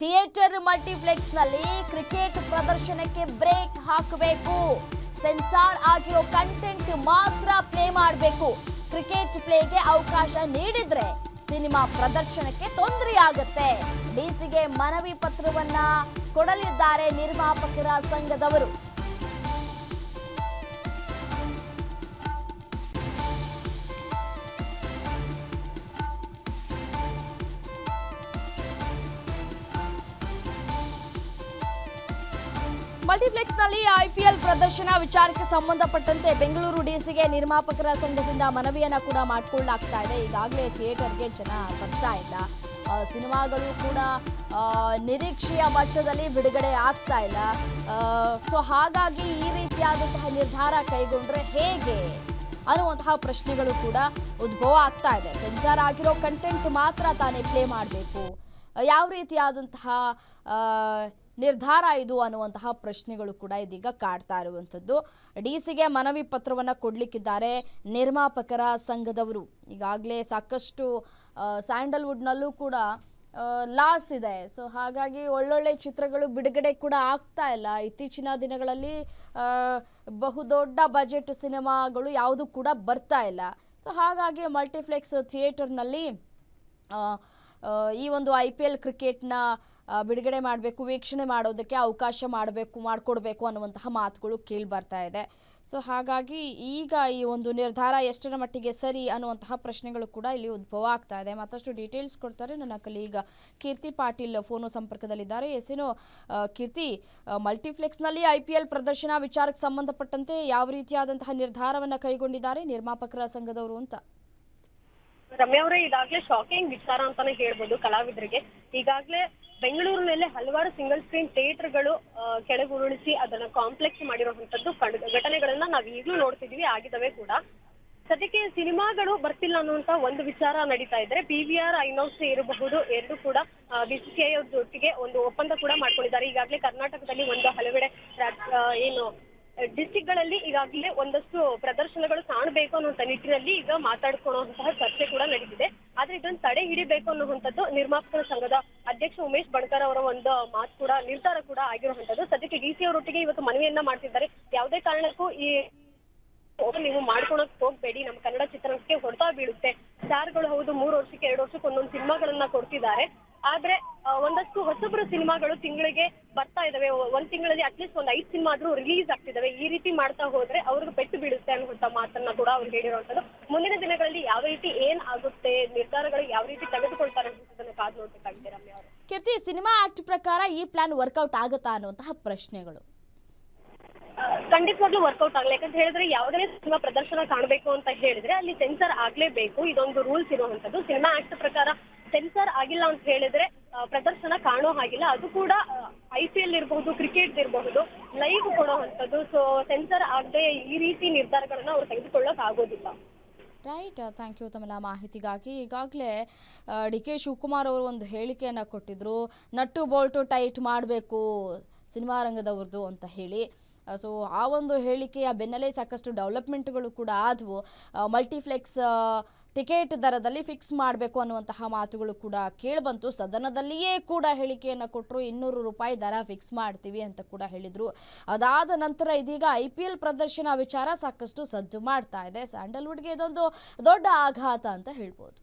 Theatre multiplex ನಲ್ಲಿ cricket ಪ್ರದರ್ಶನಕ್ಕೆ break ಹಾಕಬೇಕು. ಸೆನ್ಸಾರ್ ಆಗಿರೋ ಕಂಟೆಂಟ್ ಮಾತ್ರ ಪ್ಲೇ ಮಾಡಬೇಕು. ಕ್ರಿಕೆಟ್ ಪ್ಲೇಗೆ ಅವಕಾಶ ನೀಡಿದ್ರೆ ಸಿನಿಮಾ ಪ್ರದರ್ಶನಕ್ಕೆ ತೊಂದರೆಯಾಗುತ್ತೆ. ಡಿಸಿಗೆ ಮನವಿ ಪತ್ರವನ್ನ ಕೊಡಲಿದ್ದಾರೆ ನಿರ್ಮಾಪಕರ ಸಂಘದವರು. ಮಲ್ಟಿಪ್ಲೆಕ್ಸ್ ನಲ್ಲಿ ಐಪಿಎಲ್ ಪ್ರದರ್ಶನ ವಿಚಾರಕ್ಕೆ ಸಂಬಂಧಪಟ್ಟಂತೆ ಬೆಂಗಳೂರು ಡಿಸಿಗೆ ನಿರ್ಮಾಪಕರ ಸಂಘದಿಂದ ಮನವಿಯನ್ನ ಕೂಡ ಮಾಡಿಕೊಳ್ಳಲಾಗ್ತಾ ಇದೆ. ಈಗಾಗಲೇ ಥಿಯೇಟರ್ಗೆ ಜನ ಬರ್ತಾ ಇಲ್ಲ, ಸಿನಿಮಾಗಳು ಕೂಡ ನಿರೀಕ್ಷೆಯ ಮಟ್ಟದಲ್ಲಿ ಬಿಡುಗಡೆ ಆಗ್ತಾ ಇಲ್ಲ. ಸೊ ಹಾಗಾಗಿ ಈ ರೀತಿಯಾದಂತಹ ನಿರ್ಧಾರ ಕೈಗೊಂಡ್ರೆ ಹೇಗೆ ಅನ್ನುವಂತಹ ಪ್ರಶ್ನೆಗಳು ಕೂಡ ಉದ್ಭವ ಆಗ್ತಾ ಇದೆ. ಸೆನ್ಸಾರ್ ಆಗಿರೋ ಕಂಟೆಂಟ್ ಮಾತ್ರ ತಾನೇ ಪ್ಲೇ ಮಾಡಬೇಕು, ಯಾವ ರೀತಿಯಾದಂತಹ ನಿರ್ಧಾರ ಇದು ಅನ್ನುವಂತಹ ಪ್ರಶ್ನೆಗಳು ಕೂಡ ಇದೀಗ ಕಾಡ್ತಾ ಇರುವಂಥದ್ದು. ಡಿಸಿಗೆ ಮನವಿ ಪತ್ರವನ್ನು ಕೊಡಲಿಕ್ಕಿದ್ದಾರೆ ನಿರ್ಮಾಪಕರ ಸಂಘದವರು. ಈಗಾಗಲೇ ಸಾಕಷ್ಟು ಸ್ಯಾಂಡಲ್ವುಡ್ನಲ್ಲೂ ಕೂಡ ಲಾಸ್ ಇದೆ. ಸೊ ಹಾಗಾಗಿ ಒಳ್ಳೊಳ್ಳೆ ಚಿತ್ರಗಳು ಬಿಡುಗಡೆ ಕೂಡ ಆಗ್ತಾ ಇಲ್ಲ. ಇತ್ತೀಚಿನ ದಿನಗಳಲ್ಲಿ ಬಹುದೊಡ್ಡ ಬಜೆಟ್ ಸಿನಿಮಾಗಳು ಯಾವುದು ಕೂಡ ಬರ್ತಾ ಇಲ್ಲ. ಸೊ ಹಾಗಾಗಿ ಮಲ್ಟಿಪ್ಲೆಕ್ಸ್ ಥಿಯೇಟರ್ನಲ್ಲಿ ಈ ಒಂದು IPL ಕ್ರಿಕೆಟ್ನ ಬಿಡುಗಡೆ ಮಾಡಬೇಕು, ವೀಕ್ಷಣೆ ಮಾಡೋದಕ್ಕೆ ಅವಕಾಶ ಮಾಡಿಕೊಡ್ಬೇಕು ಅನ್ನುವಂತಹ ಮಾತುಗಳು ಕೇಳಿ ಬರ್ತಾ ಇದೆ. ಸೊ ಹಾಗಾಗಿ ಈಗ ಈ ಒಂದು ನಿರ್ಧಾರ ಎಷ್ಟರ ಮಟ್ಟಿಗೆ ಸರಿ ಅನ್ನುವಂತಹ ಪ್ರಶ್ನೆಗಳು ಕೂಡ ಇಲ್ಲಿ ಉದ್ಭವ ಆಗ್ತಾ ಇದೆ. ಮತ್ತಷ್ಟು ಡೀಟೇಲ್ಸ್ ಕೊಡ್ತಾರೆ ನನ್ನ ಕಲೀಗ ಕೀರ್ತಿ ಪಾಟೀಲ್ ಫೋನು ಸಂಪರ್ಕದಲ್ಲಿದ್ದಾರೆ. ಎಸೇನು ಕೀರ್ತಿ, ಮಲ್ಟಿಪ್ಲೆಕ್ಸ್ನಲ್ಲಿ IPL ಪ್ರದರ್ಶನ ವಿಚಾರಕ್ಕೆ ಸಂಬಂಧಪಟ್ಟಂತೆ ಯಾವ ರೀತಿಯಾದಂತಹ ನಿರ್ಧಾರವನ್ನು ಕೈಗೊಂಡಿದ್ದಾರೆ ನಿರ್ಮಾಪಕರ ಸಂಘದವರು ಅಂತ? ರಮ್ಯಾ ಅವರೇ, ಇದಾಗ್ಲೇ ಶಾಕಿಂಗ್ ವಿಚಾರ ಅಂತಾನೆ ಹೇಳ್ಬೋದು ಕಲಾವಿದರಿಗೆ. ಈಗಾಗಲೇ ಬೆಂಗಳೂರಿನಲ್ಲಿ ಹಲವಾರು ಸಿಂಗಲ್ ಸ್ಕ್ರೀನ್ ಥಿಯೇಟರ್ಗಳು ಕೆಳಗುರುಳಿಸಿ ಅದನ್ನ ಕಾಂಪ್ಲೆಕ್ಸ್ ಮಾಡಿರುವಂತದ್ದು ಘಟನೆಗಳನ್ನ ನಾವ್ ಈಗಲೂ ನೋಡ್ತಿದೀವಿ, ಆಗಿದವೆ ಕೂಡ. ಸದ್ಯಕ್ಕೆ ಸಿನಿಮಾಗಳು ಬರ್ತಿಲ್ಲ ಅನ್ನುವಂತ ಒಂದು ವಿಚಾರ ನಡೀತಾ ಇದ್ರೆ PVR ಐನಾಕ್ಸ್ ಇರಬಹುದು, ಎರಡು ಕೂಡ BCCI ಜೊತೆಗೆ ಒಂದು ಒಪ್ಪಂದ ಕೂಡ ಮಾಡ್ಕೊಂಡಿದ್ದಾರೆ. ಈಗಾಗಲೇ ಕರ್ನಾಟಕದಲ್ಲಿ ಒಂದು ಹಲವೆಡೆ ಏನು ಡಿಸ್ಟ್ರಿಕ್ಟ್ ಗಳಲ್ಲಿ ಈಗಾಗಲೇ ಒಂದಷ್ಟು ಪ್ರದರ್ಶನಗಳು ಕಾಣಬೇಕು ಅನ್ನುವಂತ ನಿಟ್ಟಿನಲ್ಲಿ ಈಗ ಮಾತಾಡ್ಕೊಳ್ಳುವಂತಹ ಚರ್ಚೆ ಕೂಡ ನಡೆದಿದೆ. ಆದ್ರೆ ಇದನ್ನು ತಡೆ ಹಿಡಿಬೇಕು ಅನ್ನುವಂಥದ್ದು ನಿರ್ಮಾಪಕರ ಸಂಘದ ಅಧ್ಯಕ್ಷ ಉಮೇಶ್ ಬಣಕಾರ್ ಅವರ ಒಂದು ಮಾತು ಕೂಡ ನಿರ್ಧಾರ ಕೂಡ ಆಗಿರುವಂತದ್ದು. ಸದ್ಯಕ್ಕೆ DC ಅವರೊಟ್ಟಿಗೆ ಇವತ್ತು ಮನವಿಯನ್ನ ಮಾಡ್ತಿದ್ದಾರೆ. ಯಾವುದೇ ಕಾರಣಕ್ಕೂ ಈ ನೀವು ಮಾಡ್ಕೊಳಕ್ ಹೋಗ್ಬೇಡಿ, ನಮ್ಮ ಕನ್ನಡ ಚಿತ್ರರಂಗಕ್ಕೆ ಹೊಡೆತ ಬೀಳುತ್ತೆ. ಸ್ಟಾರ್ಗಳು ಹೌದು 3 ವರ್ಷಕ್ಕೆ 2 ವರ್ಷಕ್ಕೆ ಒಂದೊಂದು ಸಿನಿಮಾಗಳನ್ನ ಕೊಡ್ತಿದ್ದಾರೆ. ಆದ್ರೆ ಒಂದಷ್ಟು ಹೊಸಬ್ರು ಸಿನಿಮಾಗಳು ತಿಂಗಳಿಗೆ ಬರ್ತಾ ಇದಾವೆ. ಒಂದ್ ತಿಂಗಳಲ್ಲಿ ಅಟ್ಲೀಸ್ಟ್ ಒಂದು 5 ಸಿನಿಮಾ ಆದ್ರೂ ರಿಲೀಸ್ ಆಗ್ತಿದಾವೆ. ಈ ರೀತಿ ಮಾಡ್ತಾ ಹೋದ್ರೆ ಅವ್ರಿಗೆ ಪೆಟ್ಟು ಬೀಳುತ್ತೆ ಅನ್ನುವಂತ ಮಾತನ್ನ ಕೂಡ ಅವ್ರು ಹೇಳಿರುವಂತದ್ದು. ಮುಂದಿನ ದಿನಗಳಲ್ಲಿ ಯಾವ ರೀತಿ ಏನ್ ಆಗುತ್ತೆ, ನಿರ್ಧಾರಗಳು ಯಾವ ರೀತಿ ತೆಗೆದುಕೊಳ್ತಾರೆ ಅನ್ನೋದನ್ನ ಕಾದು ನೋಡ್ಬೇಕಾಗಿದೆ. ರಮ್ಯಾ ಅವರು, ಕೀರ್ತಿ, ಸಿನಿಮಾ ಆಕ್ಟ್ ಪ್ರಕಾರ ಈ ಪ್ಲಾನ್ ವರ್ಕೌಟ್ ಆಗುತ್ತಾ ಅನ್ನುವಂತಹ ಪ್ರಶ್ನೆಗಳು? ಖಂಡಿತವಾಗ್ಲೂ ವರ್ಕೌಟ್ ಆಗಲ್ಲ. ಯಾಕಂತ ಹೇಳಿದ್ರೆ ಯಾವುದೇ ಸಿನಿಮಾ ಪ್ರದರ್ಶನ ಕಾಣಬೇಕು ಅಂತ ಹೇಳಿದ್ರೆ ಅಲ್ಲಿ ಸೆನ್ಸರ್ ಆಗ್ಲೇಬೇಕು. ಇದೊಂದು ರೂಲ್ಸ್ ಇರುವಂತದ್ದು. ಸಿನಿಮಾ ಆಕ್ಟ್ ಪ್ರಕಾರ ಸೆನ್ಸರ್ ಆಗಿಲ್ಲ ಅಂತ ಹೇಳಿದ್ರೆ ಪ್ರದರ್ಶನ ಕಾಣೋ ಹಾಗಿಲ್ಲ. ಅದು ಕೂಡ IPL ಇರಬಹುದು, ಕ್ರಿಕೆಟ್ ಇರಬಹುದು, ಲೈವ್ ಕೊಡುವಂಥದ್ದು. ಸೊ ಸೆನ್ಸರ್ ಆಗದೆ ಈ ರೀತಿ ನಿರ್ಧಾರಗಳನ್ನ ಅವ್ರು ತೆಗೆದುಕೊಳ್ಳೋಕೆ ಆಗೋದಿಲ್ಲ. ರೈಟ್, ಥ್ಯಾಂಕ್ ಯು ತಮ್ಮೆಲ್ಲ ಮಾಹಿತಿಗಾಗಿ. ಈಗಾಗಲೇ DK ಶಿವಕುಮಾರ್ ಅವರು ಒಂದು ಹೇಳಿಕೆಯನ್ನು ಕೊಟ್ಟಿದ್ರು, ನಟ್ಟು ಬೋಲ್ಟು ಟೈಟ್ ಮಾಡಬೇಕು ಸಿನಿಮಾ ರಂಗದವ್ರದ್ದು ಅಂತ ಹೇಳಿ. ಸೊ ಆ ಒಂದು ಹೇಳಿಕೆಯ ಬೆನ್ನಲ್ಲೇ ಸಾಕಷ್ಟು ಡೆವಲಪ್ಮೆಂಟ್ಗಳು ಕೂಡ ಆದವು. ಮಲ್ಟಿಪ್ಲೆಕ್ಸ್ ಟಿಕೆಟ್ ದರದಲ್ಲಿ ಫಿಕ್ಸ್ ಮಾಡಬೇಕು ಅನ್ನುವಂತಹ ಮಾತುಗಳು ಕೂಡ ಕೇಳಿಬಂತು. ಸದನದಲ್ಲಿಯೇ ಕೂಡ ಹೇಳಿಕೆಯನ್ನು ಕೊಟ್ಟರು, 200 ರೂಪಾಯಿ ದರ ಫಿಕ್ಸ್ ಮಾಡ್ತೀವಿ ಅಂತ ಕೂಡ ಹೇಳಿದರು. ಅದಾದ ನಂತರ ಇದೀಗ IPL ಪ್ರದರ್ಶನ ವಿಚಾರ ಸಾಕಷ್ಟು ಸದ್ದು ಮಾಡ್ತಾ ಇದೆ. ಸ್ಯಾಂಡಲ್ವುಡ್ಗೆ ಇದೊಂದು ದೊಡ್ಡ ಆಘಾತ ಅಂತ ಹೇಳ್ಬೋದು.